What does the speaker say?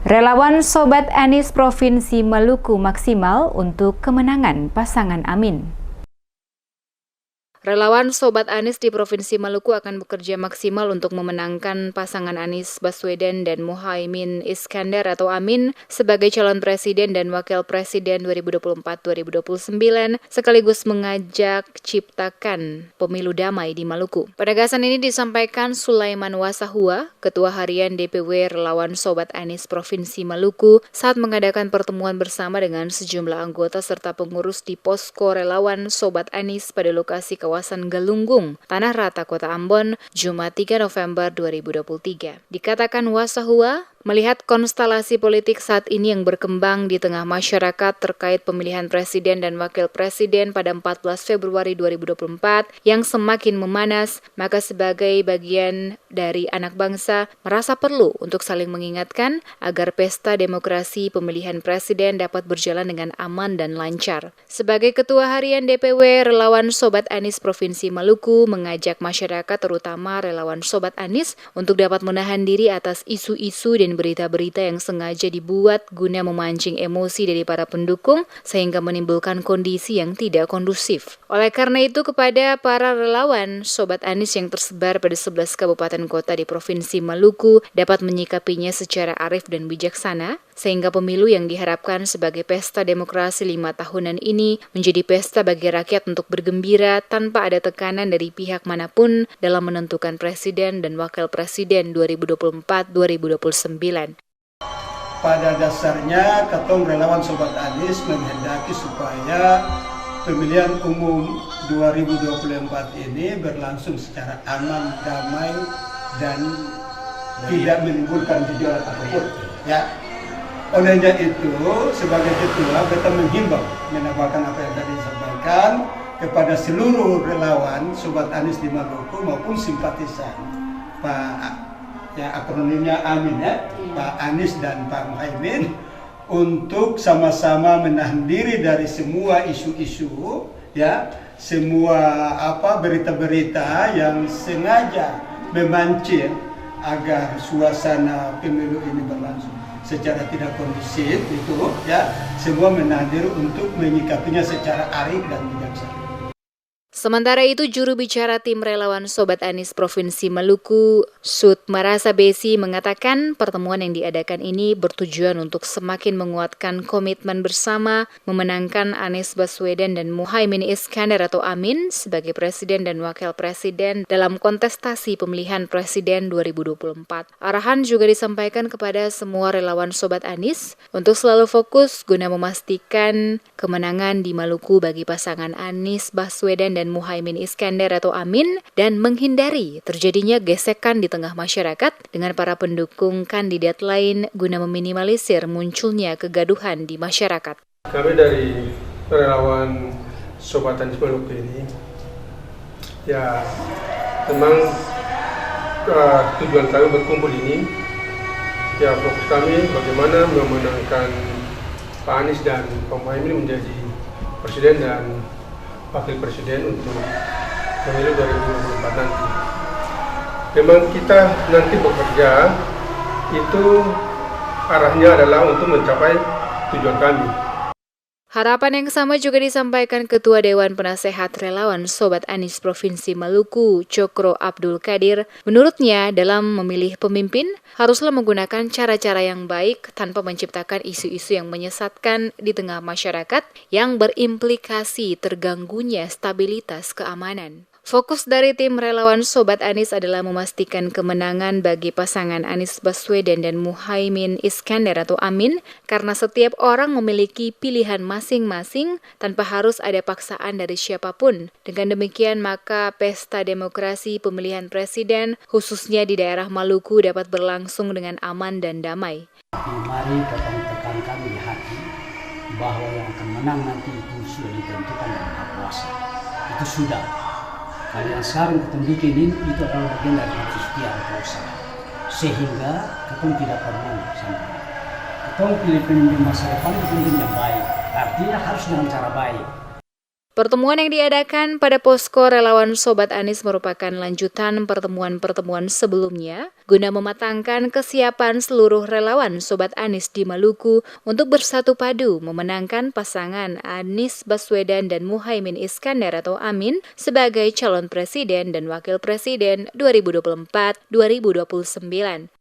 Relawan Sobat Anies Provinsi Maluku maksimal untuk kemenangan pasangan Amin. Relawan Sobat Anies di Provinsi Maluku akan bekerja maksimal untuk memenangkan pasangan Anies Baswedan dan Muhaimin Iskandar atau Amin sebagai calon presiden dan wakil presiden 2024-2029 sekaligus mengajak ciptakan pemilu damai di Maluku. Penegasan ini disampaikan Sulaiman Wasahua, Ketua Harian DPW Relawan Sobat Anies Provinsi Maluku saat mengadakan pertemuan bersama dengan sejumlah anggota serta pengurus di posko Relawan Sobat Anies pada lokasi kawasan Galunggung, Tanah Rata, Kota Ambon, Jumat 3 November 2023. Dikatakan Wasahua, melihat konstelasi politik saat ini yang berkembang di tengah masyarakat terkait pemilihan presiden dan wakil presiden pada 14 Februari 2024 yang semakin memanas, maka sebagai bagian dari anak bangsa merasa perlu untuk saling mengingatkan agar pesta demokrasi pemilihan presiden dapat berjalan dengan aman dan lancar. Sebagai Ketua Harian DPW Relawan Sobat Anies Provinsi Maluku mengajak masyarakat terutama relawan Sobat Anies untuk dapat menahan diri atas isu-isu dan berita-berita yang sengaja dibuat guna memancing emosi dari para pendukung sehingga menimbulkan kondisi yang tidak kondusif. Oleh karena itu kepada para relawan Sobat Anies yang tersebar pada 11 kabupaten kota di Provinsi Maluku dapat menyikapinya secara arif dan bijaksana sehingga pemilu yang diharapkan sebagai pesta demokrasi 5 tahunan ini menjadi pesta bagi rakyat untuk bergembira tanpa ada tekanan dari pihak manapun dalam menentukan presiden dan wakil presiden 2024-2029. Pada dasarnya, Ketum Relawan Sobat Anies menghendaki supaya pemilihan umum 2024 ini berlangsung secara aman, damai, dan tidak menimbulkan gejolak apapun. Ya. Olehnya itu, sebagai ketua, kita menghimbau, menambahkan apa yang tadi disampaikan kepada seluruh relawan Sobat Anies di Maluku maupun simpatisan Pak, ya akronimnya Amin ya, Pak Anies dan Pak Muhaimin, untuk sama-sama menahan diri dari semua isu-isu, ya, semua berita-berita yang sengaja memancing agar suasana pemilu ini berlangsung secara tidak kondusif itu, ya, semua menahan diri untuk menyikapinya secara arif dan bijaksana. Sementara itu, juru bicara tim relawan Sobat Anies Provinsi Maluku, Sud Marasa Besi, mengatakan pertemuan yang diadakan ini bertujuan untuk semakin menguatkan komitmen bersama memenangkan Anies Baswedan dan Muhaimin Iskandar atau Amin sebagai presiden dan wakil presiden dalam kontestasi pemilihan presiden 2024. Arahan juga disampaikan kepada semua relawan Sobat Anies untuk selalu fokus guna memastikan kemenangan di Maluku bagi pasangan Anies Baswedan dan Muhaimin Iskandar atau Amin dan menghindari terjadinya gesekan di tengah masyarakat dengan para pendukung kandidat lain guna meminimalisir munculnya kegaduhan di masyarakat. Kami dari relawan Sobat Anies Maluku ini, ya memang tujuan kami berkumpul ini, ya fokus kami bagaimana memenangkan Pak Anies dan Pak Muhaimin menjadi presiden dan wakil presiden untuk pemilu 2024 nanti. Memang kita nanti bekerja itu arahnya adalah untuk mencapai tujuan kami. Harapan yang sama juga disampaikan Ketua Dewan Penasehat Relawan Sobat Anies Provinsi Maluku, Cokro Abdul Qadir. Menurutnya, dalam memilih pemimpin, haruslah menggunakan cara-cara yang baik tanpa menciptakan isu-isu yang menyesatkan di tengah masyarakat yang berimplikasi terganggunya stabilitas keamanan. Fokus dari tim relawan Sobat Anies adalah memastikan kemenangan bagi pasangan Anies Baswedan dan Muhaimin Iskandar atau Amin karena setiap orang memiliki pilihan masing-masing tanpa harus ada paksaan dari siapapun. Dengan demikian maka pesta demokrasi pemilihan presiden khususnya di daerah Maluku dapat berlangsung dengan aman dan damai. Mari kita tekankan di hati bahwa yang akan menang nanti itu sudah ditentukan dengan puasa. Itu sudah. Kalian sekarang ketemu bikin ini itu adalah bagian dari ikhtiar usaha, sehingga ketemu tidak pernah sama. Ketemu pilih pemimpin masa depan itu pemimpin yang baik, artinya harus dengan cara baik. Pertemuan yang diadakan pada posko relawan Sobat Anies merupakan lanjutan pertemuan-pertemuan sebelumnya guna mematangkan kesiapan seluruh relawan Sobat Anies di Maluku untuk bersatu padu memenangkan pasangan Anies Baswedan dan Muhaimin Iskandar atau Amin sebagai calon presiden dan wakil presiden 2024-2029.